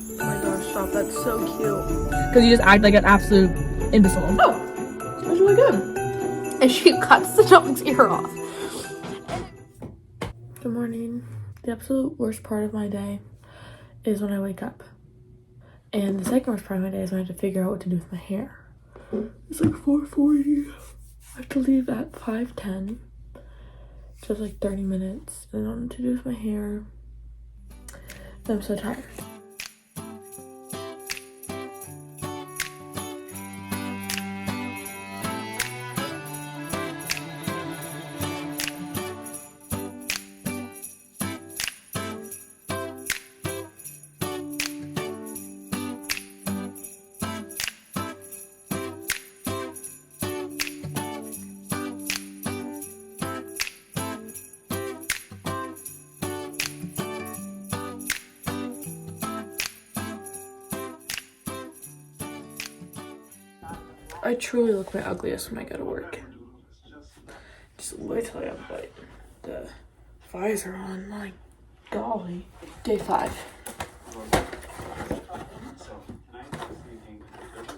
Oh my gosh, stop. That's so cute. Because you just act like an absolute imbecile. Oh, it's really good. And she cuts the dog's ear off. Good morning. The absolute worst part of my day is when I wake up. And the second worst part of my day is when I have to figure out what to do with my hair. It's like 4:40. I have to leave at 5:10. Just like 30 minutes. And I don't know what to do with my hair. I'm so tired. I truly look my ugliest when I go to work. Just wait till I have like the visor on. My golly. Day 5.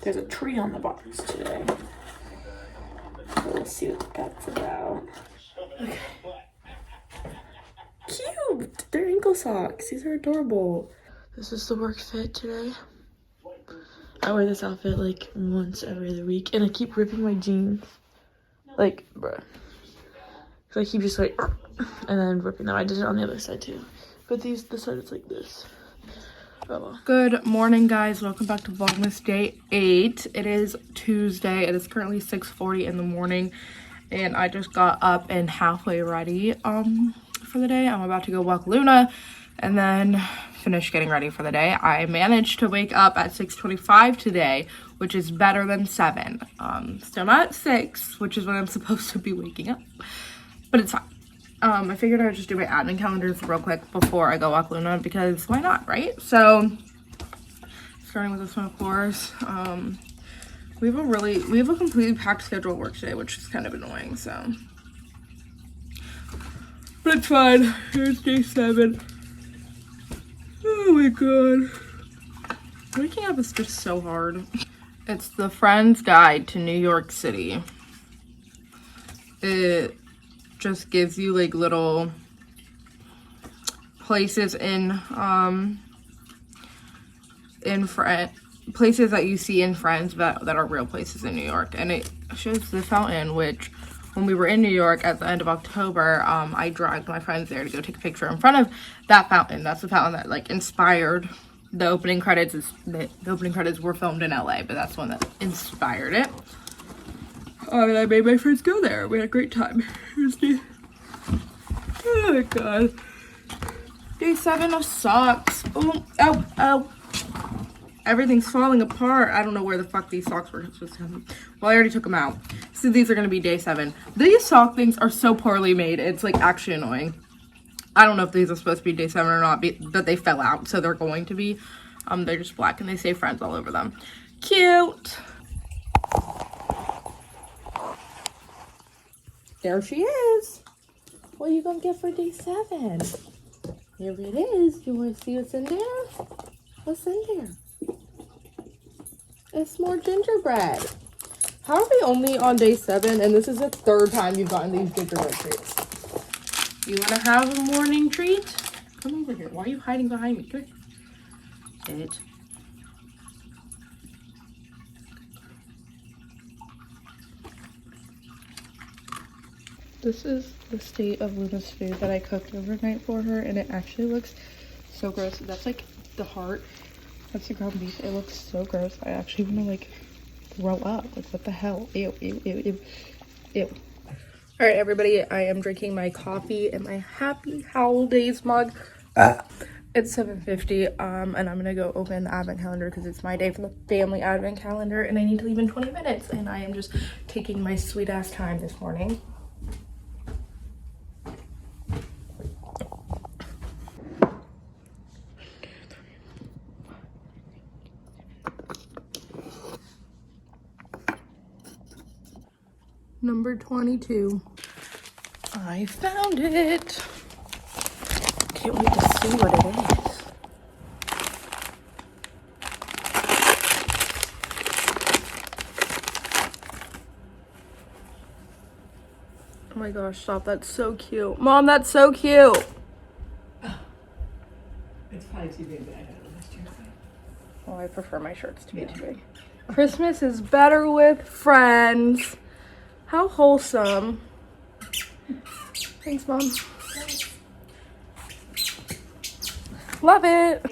There's a tree on the box today. So let's see what that's about. Okay. Cute! They're ankle socks. These are adorable. This is the work fit today. I wear this outfit like once every other week, and I keep ripping my jeans. Like, bruh. So I keep just like, and then ripping them. I did it on the other side too. But this side is like this. Oh well. Good morning, guys. Welcome back to Vlogmas Day 8. It is Tuesday. It is currently 6:40 in the morning, and I just got up and halfway ready for the day. I'm about to go walk Luna, and then finish getting ready for the day. I managed to wake up at 6:25 today, which is better than 7. Still not at 6, which is when I'm supposed to be waking up, but it's fine. I figured I would just do my admin calendars real quick before I go walk Luna, because why not, right? So starting with this one, of course. We have a completely packed schedule at work today, which is kind of annoying, so but it's fine. Here's day 7. Oh my god. Waking up is just so hard. It's the Friend's Guide to New York City. It just gives you like little places places that you see in Friends that are real places in New York. And it shows the fountain, which when we were in New York at the end of October, I dragged my friends there to go take a picture in front of that fountain. That's the fountain that like inspired the opening credits. The opening credits were filmed in LA, but that's the one that inspired it. And I made my friends go there. We had a great time. Oh my god. Day 7 of socks. Oh, ow, ow. Everything's falling apart. I don't know where the fuck these socks were supposed to come. Well, I already took them out. So these are going to be day 7. These sock things are so poorly made. It's like actually annoying. I don't know if these are supposed to be day 7 or not, but they fell out. So they're going to be. They're just black and they say Friends all over them. Cute. There she is. What are you going to get for day 7? Here it is. You want to see what's in there? What's in there? It's more gingerbread. How are we only on day 7 and this is the 3rd time you've gotten these gingerbread treats? You want to have a morning treat? Come over here. Why are you hiding behind me? Come here. Sit. This is the state of Luna's food that I cooked overnight for her, and it actually looks so gross. That's like the heart. That's the ground beef. It looks so gross. I actually want to like throw up. Like, what the hell? Ew, ew, ew, ew, ew. All right, everybody. I am drinking my coffee in my Happy Holidays mug. It's 7:50, and I'm gonna go open the advent calendar because it's my day for the family advent calendar, and I need to leave in 20 minutes, and I am just taking my sweet ass time this morning. Number 22. I found it. Can't wait to see what it is. my gosh, stop. That's so cute. Mom, that's so cute. It's probably too big, but I don't know. Oh, I prefer my shirts to be too big. Christmas is better with friends. How wholesome. Thanks, Mom. Love it.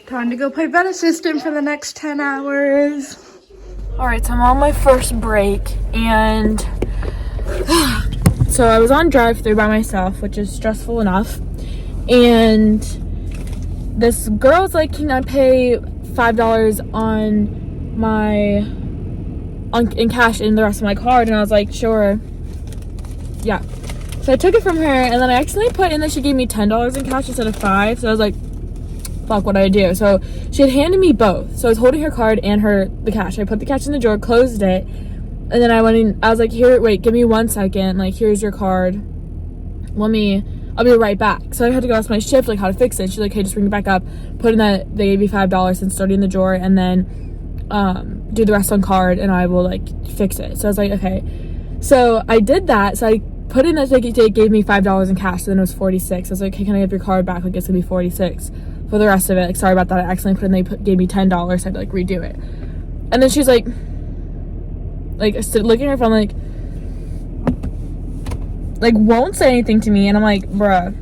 Time to go play vet assistant for the next 10 hours. Alright, so I'm on my first break, and so I was on drive-thru by myself, which is stressful enough, and this girl's like, can I pay $5 on my in cash in the rest of my card? And I was like, sure. Yeah. So I took it from her, and then I accidentally put in that she gave me $10 in cash instead of $5. So I was like, fuck, what do I do? So she had handed me both. So I was holding her card and the cash. I put the cash in the drawer, closed it, and then I went in. I was like, here, wait, give me 1 second. Like, here's your card. I'll be right back. So I had to go ask my shift, like, how to fix it. She's like, hey, just bring it back up. Put in that they gave me $5 and start it in the drawer, and then do the rest on card, and I will, like, fix it. So I was like, okay. So I did that. So I put in that they gave me $5 in cash. So then it was 46. I was like, hey, can I have your card back? Like, it's gonna be 46 for the rest of it. Like, sorry about that. I accidentally put in, they gave me $10. So I had to, like, redo it. And then she's like looking at her phone, like won't say anything to me, and I'm like, bruh,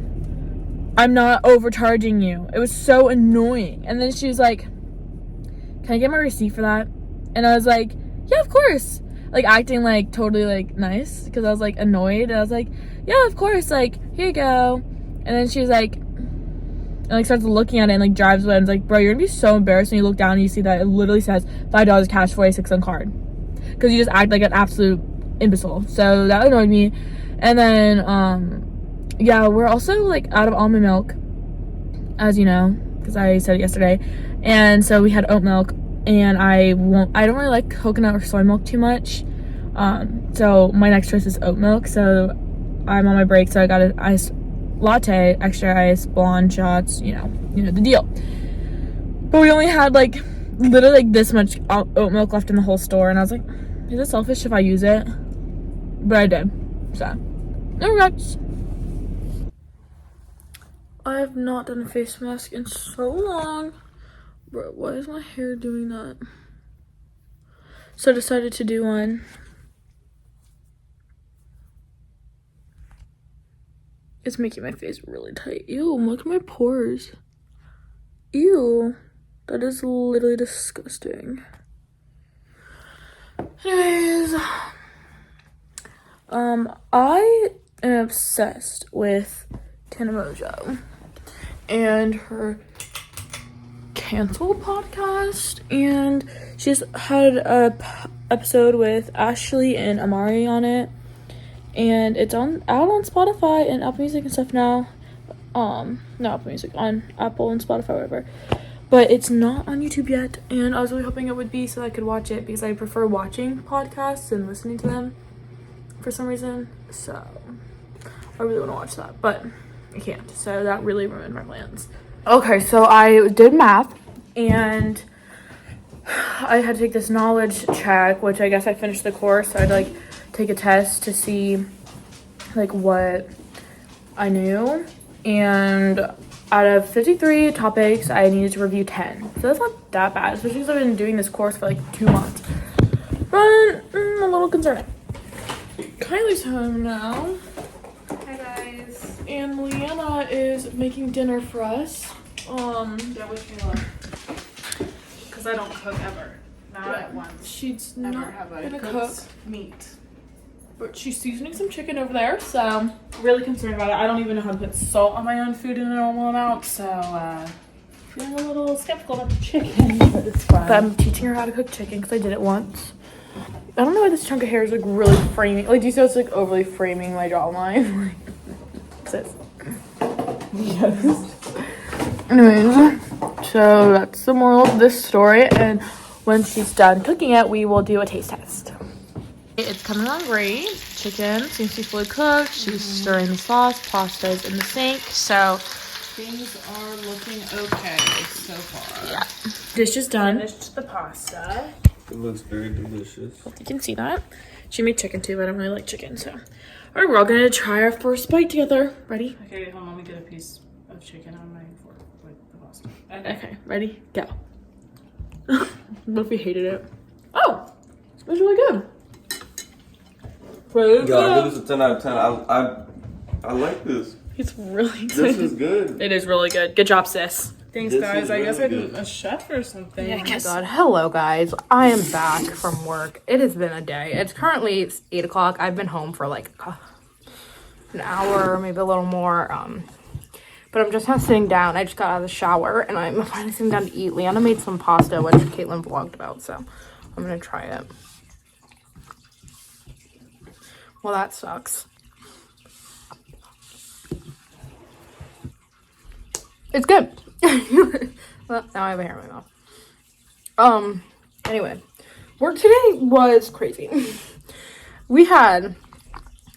I'm not overcharging you. It was so annoying. And then she was like, can I get my receipt for that? And I was like, yeah, of course. Like, acting like totally like nice, because I was like annoyed, and I was like, yeah, of course, like, here you go. And then she was like, and like starts looking at it and like drives away. And it's like, bro, you're gonna be so embarrassed when you look down and you see that it literally says $5 cash, 46 on card, because you just act like an absolute imbecile. So that annoyed me. And then yeah, we're also like out of almond milk, as you know, because I said it yesterday. And so we had oat milk, and I don't really like coconut or soy milk too much. So my next choice is oat milk. So I'm on my break, so I got an iced latte, extra ice, blonde shots, you know the deal. But we only had like literally like this much oat milk left in the whole store, and I was like, is it selfish if I use it? But I did, so no regrets. I have not done a face mask in so long. Bro, why is my hair doing that? So I decided to do one. It's making my face really tight. Ew, look at my pores. Ew. That is literally disgusting. Anyways. I am obsessed with Tana Mojo and her Cancel podcast. And she's had a episode with Ashley and Amari on it. And it's out on Spotify and Apple Music and stuff now. Not Apple Music, on Apple and Spotify, whatever. But it's not on YouTube yet, and I was really hoping it would be so I could watch it, because I prefer watching podcasts and listening to them for some reason. So I really want to watch that, but I can't. So that really ruined my plans. Okay, so I did math, and I had to take this knowledge check, which I guess I finished the course, so I had to like take a test to see like what I knew, and out of 53 topics I needed to review 10, so that's not that bad, especially because I've been doing this course for like 2 months, but I'm a little concerned. Kylie's home now. Hi guys. And Leanna is making dinner for us. Yeah, wish me luck. Because I don't cook ever. Not at once. She's Never not have I gonna cooked cook, meat. but she's seasoning some chicken over there, so I'm really concerned about it. I don't even know how to put salt on my own food in a normal amount, so feeling a little skeptical about the chicken, but it's fine. But I'm teaching her how to cook chicken because I did it once. I don't know why this chunk of hair is like really framing. Like, do you see how it's like overly framing my jawline? Like, yes. Anyways, so that's the moral of this story, and when she's done cooking it, we will do a taste test. It's coming on great. Chicken seems to be fully cooked. She's stirring the sauce. Pasta is in the sink. So Things are looking okay so far. yeah, dish is done. Finished the pasta. It looks very delicious. Hope you can see that. She made chicken too, but I don't really like chicken. So, all Alright, we're all gonna try our first bite together. Ready? Okay, hold on. Let me get a piece of chicken on my fork with the pasta. Okay, ready? Go. What if we hated it? Oh! It was really good. Really Yo, I good. give this a 10 out of 10. I like this. It's really good. This is good. It is really good. Good job, sis. Thanks, This guys. is I guess really I'm good. a chef or something. Yeah, I guess. God, hello guys. I am back from work. It has been a day. It's currently 8 o'clock. I've been home for like an hour, maybe a little more. But I'm just now sitting down. I just got out of the shower and I'm finally sitting down to eat. Leanna made some pasta, which Katelyn vlogged about, so I'm gonna try it. Well, that sucks. It's good. Well, now I have a hair in my mouth. Anyway, work today was crazy. We had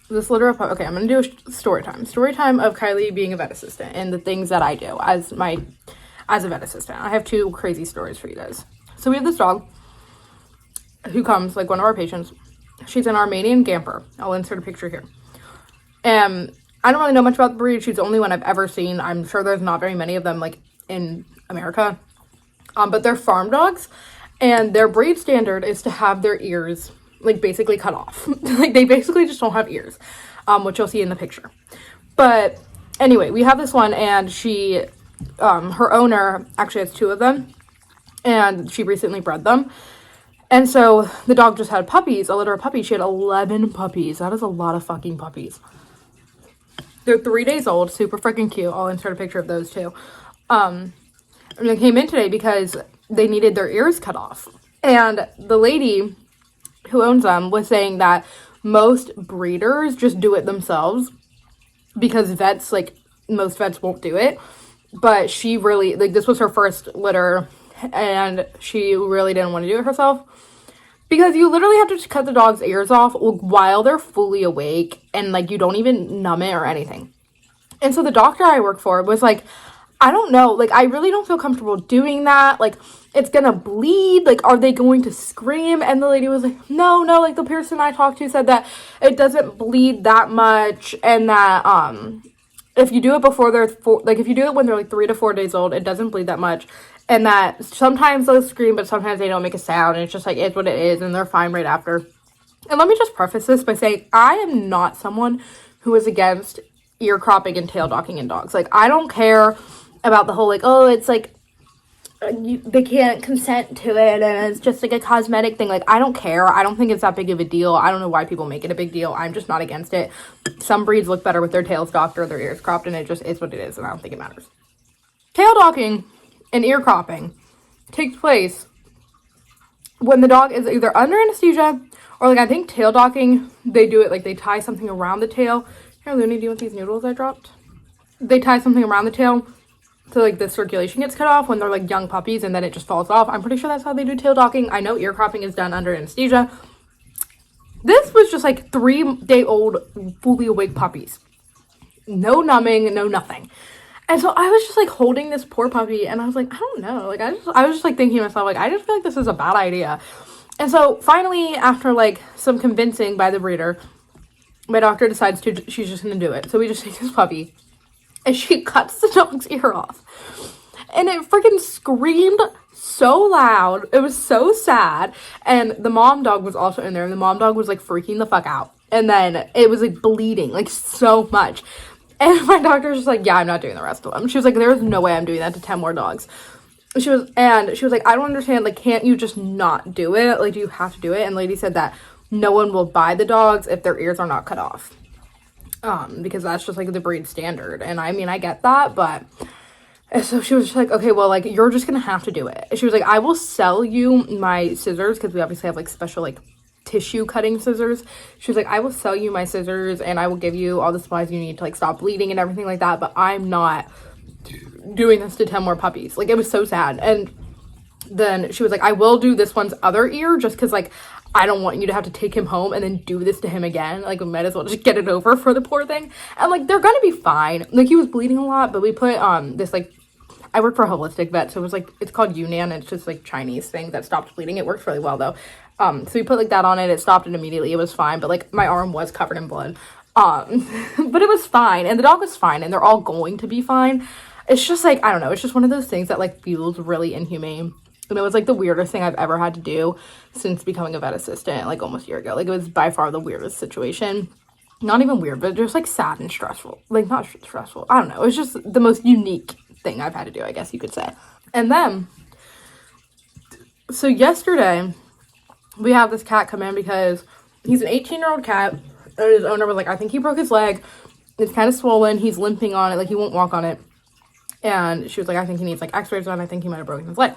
this litter of, okay, I'm gonna do a story time. Story time of Kylie being a vet assistant and the things that I do as a vet assistant. I have 2 crazy stories for you guys. So we have this dog who comes, like one of our patients. She's an Armenian Gamper. I'll insert a picture here. And I don't really know much about the breed. She's the only one I've ever seen. I'm sure there's not very many of them like in America. But they're farm dogs, and their breed standard is to have their ears like basically cut off. Like they basically just don't have ears, which you'll see in the picture. But anyway, we have this one, and she, her owner actually has 2 of them, and she recently bred them. And so the dog just had puppies, a litter of puppies. She had 11 puppies. That is a lot of fucking puppies. They're 3 days old, super freaking cute. I'll insert a picture of those too. And they came in today because they needed their ears cut off. And the lady who owns them was saying that most breeders just do it themselves because vets, like most vets won't do it. But she really, like this was her first litter and she really didn't want to do it herself. Because you literally have to just cut the dog's ears off while they're fully awake and, like, you don't even numb it or anything. And so the doctor I work for was like, I don't know. Like, I really don't feel comfortable doing that. Like, it's gonna bleed. Like, are they going to scream? And the lady was like, no. Like, the person I talked to said that it doesn't bleed that much. And that, if you do it before they're, if you do it when they're, like, 3 to 4 days old, it doesn't bleed that much. And that sometimes they'll scream, but sometimes they don't make a sound. And it's just like, it's what it is. And they're fine right after. And let me just preface this by saying, I am not someone who is against ear cropping and tail docking in dogs. Like, I don't care about the whole, like, oh, it's like, they can't consent to it. And it's just like a cosmetic thing. Like, I don't care. I don't think it's that big of a deal. I don't know why people make it a big deal. I'm just not against it. Some breeds look better with their tails docked or their ears cropped. And it just is what it is. And I don't think it matters. Tail docking and ear cropping takes place when the dog is either under anesthesia or, like, I think tail docking, they do it like they tie something around the tail. Here, Looney, do you want these noodles I dropped? They tie something around the tail so, like, the circulation gets cut off when they're, like, young puppies and then it just falls off. I'm pretty sure that's how they do tail docking. I know ear cropping is done under anesthesia. This was just, like, 3-day-old fully awake puppies. No numbing, no nothing. And so I was just, like, holding this poor puppy, and I was like, I don't know. Like, I was just, like, thinking to myself, like, I just feel like this is a bad idea. And so finally, after, like, some convincing by the breeder, my doctor decides she's just going to do it. So we just take this puppy, and she cuts the dog's ear off. And it freaking screamed so loud. It was so sad. And the mom dog was also in there, and the mom dog was, like, freaking the fuck out. And then it was, like, bleeding, like, so much. And my doctor was just like, yeah, I'm not doing the rest of them. She was like, there's no way I'm doing that to 10 more dogs. She was like, I don't understand. Like, can't you just not do it? Like, do you have to do it? And lady said that no one will buy the dogs if their ears are not cut off. Because that's just, like, the breed standard. And I mean, I get that, but... And so she was just like, okay, well, like, you're just gonna have to do it. She was like, I will sell you my scissors, because we obviously have, like, special, like, tissue cutting scissors. She was like, I will sell you my scissors and I will give you all the supplies you need to, like, stop bleeding and everything like that, but I'm not doing this to 10 more puppies. Like, it was so sad. And then she was like, I will do this one's other ear just because, like, I don't want you to have to take him home and then do this to him again. Like, we might as well just get it over for the poor thing. And, like, they're gonna be fine. Like, he was bleeding a lot, but we put this, like, I work for a holistic vet, so it was, like, it's called Yunnan. It's just, like, Chinese thing that stops bleeding. It works really well, though. So we put, like, that on it. It stopped it immediately. It was fine, but, like, my arm was covered in blood. But it was fine, and the dog was fine, and they're all going to be fine. It's just like, I don't know, it's just one of those things that like feels really inhumane. And it was like the weirdest thing I've ever had to do since becoming a vet assistant like almost a year ago. Like it was by far the weirdest situation. Not even weird, but just like sad and stressful. Like not stressful. I don't know. It was just the most unique thing I've had to do, I guess you could say. And then, so yesterday we have this cat come in because he's an 18-year-old cat. And his owner was like, I think he broke his leg. It's kind of swollen. He's limping on it. Like he won't walk on it. And she was like, I think he needs like x-rays done. I think he might have broken his leg.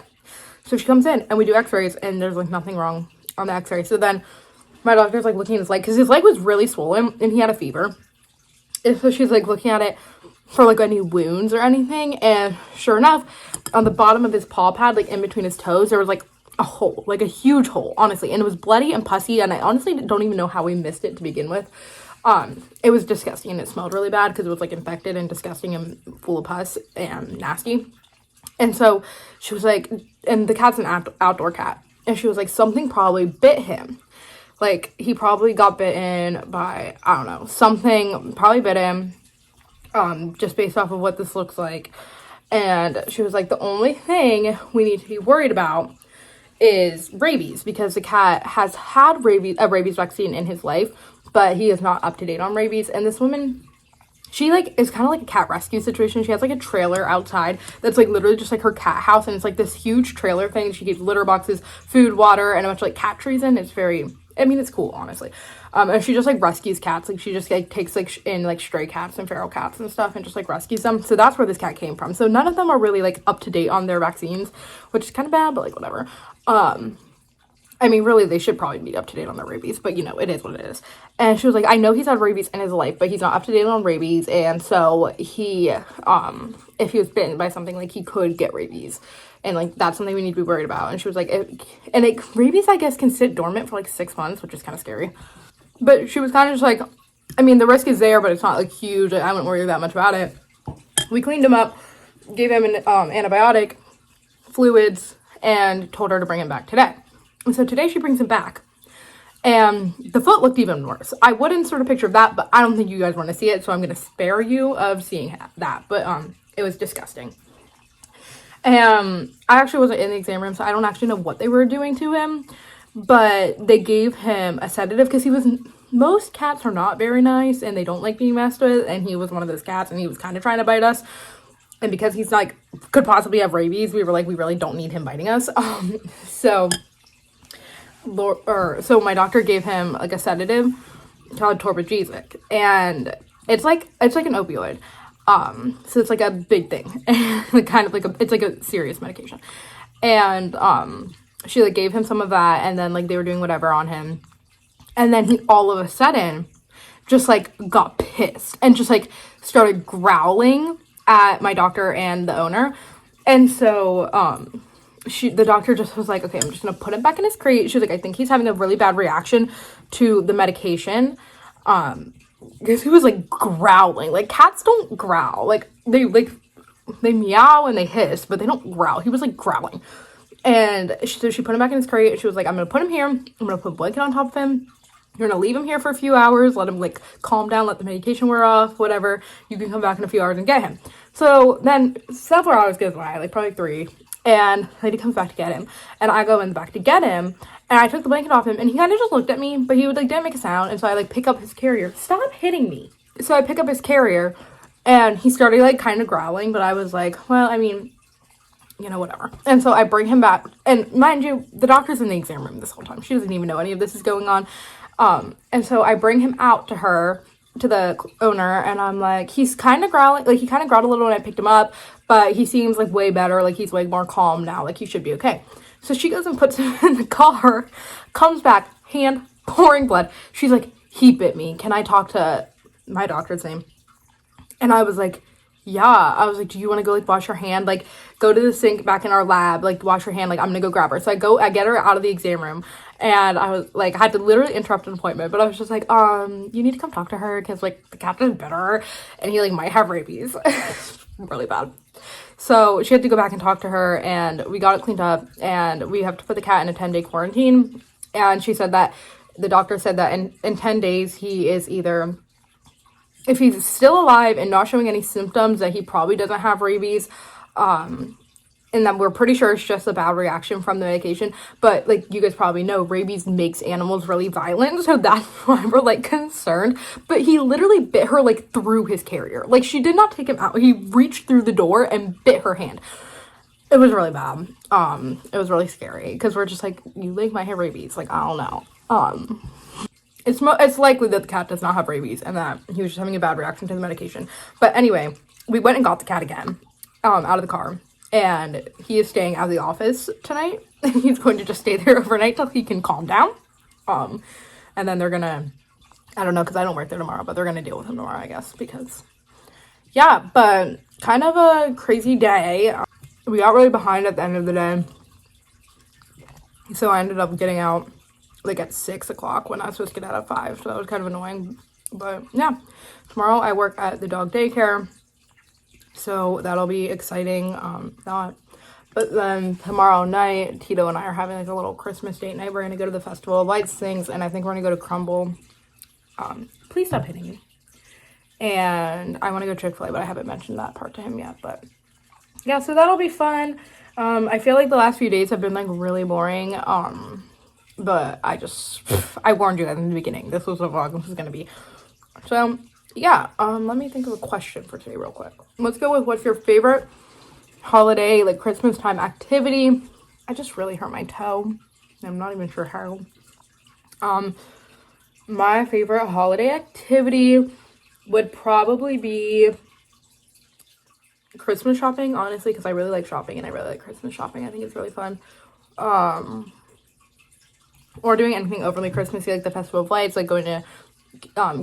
So she comes in and we do x-rays and there's like nothing wrong on the x-ray. So then my doctor's like looking at his leg because his leg was really swollen and he had a fever. And so she's like looking at it for like any wounds or anything. And sure enough, on the bottom of his paw pad, like in between his toes, there was like a hole, like a huge hole, honestly. And it was bloody and pussy. And I honestly don't even know how we missed it to begin with. It was disgusting and it smelled really bad because it was like infected and disgusting and full of pus and nasty. And so she was like, and the cat's an outdoor cat. And she was like, something probably bit him. Like, he probably got bitten by, I don't know, something probably bit him, just based off of what this looks like. And she was like, the only thing we need to be worried about is rabies, because the cat has had a rabies vaccine in his life, but he is not up to date on rabies. And this woman, she like is kind of like a cat rescue situation. She has like a trailer outside that's like literally just like her cat house, and it's like this huge trailer thing. She keeps litter boxes, food, water, and a bunch of like cat trees in. It's very, I mean, it's cool, honestly. And she just like rescues cats. Like she just like takes like in like stray cats and feral cats and stuff and just like rescues them. So that's where this cat came from. So none of them are really like up to date on their vaccines, which is kind of bad, but like whatever. I mean, really, they should probably be up to date on their rabies, but you know, it is what it is. And she was like, I know he's had rabies in his life, but he's not up to date on rabies. And so he, if he was bitten by something, like he could get rabies. And like, that's something we need to be worried about. And she was like, rabies, I guess, can sit dormant for like 6 months, which is kind of scary. But she was kind of just like, I mean, the risk is there, but it's not like huge. I wouldn't worry that much about it. We cleaned him up, gave him an antibiotic, fluids, and told her to bring him back today. And so today she brings him back. And the foot looked even worse. I would insert a picture of that, but I don't think you guys want to see it, so I'm going to spare you of seeing that. But it was disgusting. And I actually wasn't in the exam room, so I don't actually know what they were doing to him. But they gave him a sedative because most cats are not very nice and they don't like being messed with. And he was one of those cats and he was kind of trying to bite us. And because he's like, could possibly have rabies, we were like, we really don't need him biting us. So my doctor gave him like a sedative called Torbagesic, and it's like an opioid. So it's like a big thing, like kind of like it's like a serious medication. And she like gave him some of that, and then like they were doing whatever on him, and then he all of a sudden just like got pissed and just like started growling at my doctor and the owner. And so the doctor just was like, okay, I'm just gonna put him back in his crate. She was like, I think he's having a really bad reaction to the medication. Because he was like growling. Like cats don't growl. Like they meow and they hiss, but they don't growl. He was like growling. And so she put him back in his crate. She was like, I'm gonna put him here. I'm gonna put a blanket on top of him. You're gonna leave him here for a few hours, let him like calm down, let the medication wear off, whatever. You can come back in a few hours and get him. So then several hours goes by, like probably 3, and Lady comes back to get him, and I go in the back to get him, and I took the blanket off him, and he kind of just looked at me, but he didn't make a sound. And so I like pick up his carrier. Stop hitting me. So I pick up his carrier, and he started like kind of growling, but I was like, well, I mean, you know, whatever. And so I bring him back, and mind you, the doctor's in the exam room this whole time. She doesn't even know any of this is going on. And so I bring him out to her, to the owner, and I'm like, he's kind of growling, like he kind of growled a little when I picked him up, but he seems like way better, like he's way more calm now, like he should be okay. So she goes and puts him in the car, comes back, hand pouring blood. She's like, he bit me. Can I talk to my doctor's name? And I was like, yeah. I was like, do you want to go like wash your hand? Like go to the sink back in our lab, like wash your hand. Like I'm going to go grab her. So I get her out of the exam room, and I was like, I had to literally interrupt an appointment, but I was just like, you need to come talk to her because like the cat is bitter and he like might have rabies. Really bad. So she had to go back and talk to her, and we got it cleaned up, and we have to put the cat in a 10-day quarantine. And she said that the doctor said that in 10 days he is either if he's still alive and not showing any symptoms, that he probably doesn't have rabies. And that we're pretty sure it's just a bad reaction from the medication. But, like, you guys probably know, rabies makes animals really violent, so that's why we're, like, concerned. But he literally bit her, like, through his carrier. Like, she did not take him out. He reached through the door and bit her hand. It was really bad. It was really scary, because we're just like, you like might have rabies. Like, I don't know. It's likely that the cat does not have rabies, and that he was just having a bad reaction to the medication. But anyway, we went and got the cat again, out of the car. And he is staying at the office tonight. He's going to just stay there overnight till he can calm down. And then they're gonna, I don't know, because I don't work there tomorrow, but they're gonna deal with him tomorrow, I guess, because, yeah, but kind of a crazy day. We got really behind at the end of the day. So I ended up getting out, like, at 6 o'clock when I was supposed to get out at 5. So that was kind of annoying. But, yeah, tomorrow I work at the dog daycare. So that'll be exciting. But then tomorrow night, Tito and I are having like a little Christmas date night. We're gonna go to the Festival of Lights things, and I think we're gonna go to Crumble. Please stop hitting me. And I want to go Chick-fil-A, but I haven't mentioned that part to him yet. But yeah, so that'll be fun. I feel like the last few days have been like really boring. But I warned you guys in the beginning. This was what Vlogmas was gonna be. So yeah, let me think of a question for today real quick. Let's go with what's your favorite holiday, like Christmas time activity. I just really hurt my toe. I'm not even sure how. My favorite holiday activity would probably be Christmas shopping, honestly, because I really like shopping and I really like Christmas shopping. I think it's really fun. Or doing anything overly Christmassy, like the Festival of Lights, like going to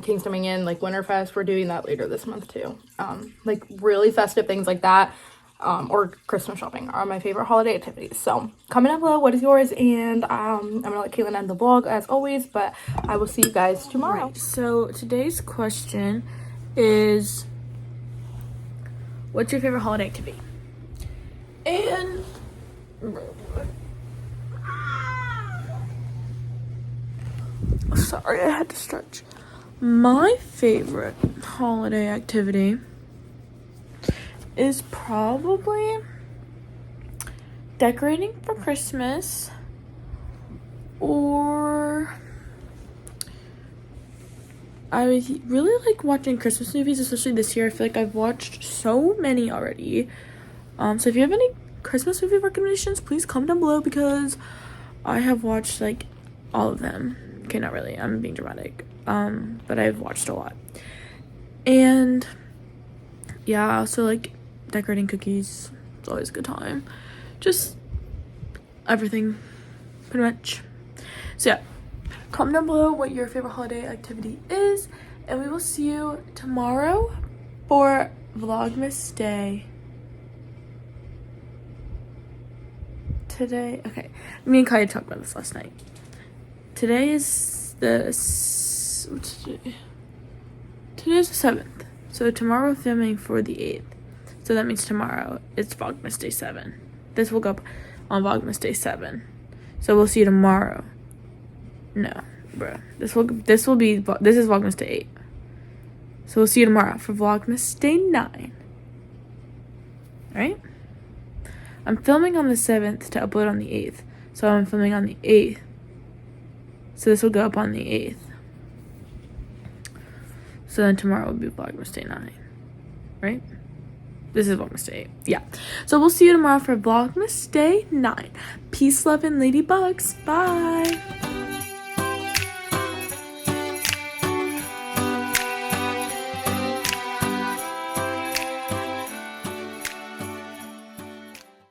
King's Dominion, like Winterfest. We're doing that later this month too. Like really festive things like that, or Christmas shopping are my favorite holiday activities. So comment down below what is yours, and I'm gonna let Katelyn end the vlog as always, but I will see you guys tomorrow. Right, so today's question is, what's your favorite holiday activity? And sorry, I had to stretch. My favorite holiday activity is probably decorating for Christmas, or I really like watching Christmas movies, especially this year. I feel like I've watched so many already. So if you have any Christmas movie recommendations, please comment down below, because I have watched like all of them. Okay, not really, I'm being dramatic. But I've watched a lot. And yeah, I also like decorating cookies. It's always a good time. Just everything, pretty much. So yeah, comment down below what your favorite holiday activity is, and we will see you tomorrow for Vlogmas Day. Today, okay, me and Kylie talked about this last night. Today is what's today? Today's the 7th. So tomorrow we're filming for the 8th. So that means tomorrow it's Vlogmas Day 7. This will go up on Vlogmas Day 7. So we'll see you tomorrow. No, bro. This is Vlogmas Day 8. So we'll see you tomorrow for Vlogmas Day 9. Alright? I'm filming on the 7th to upload on the 8th. So I'm filming on the 8th. So this will go up on the 8th. So then tomorrow will be Vlogmas Day 9. Right? This is Vlogmas Day 8. Yeah. So we'll see you tomorrow for Vlogmas Day 9. Peace, love, and ladybugs. Bye.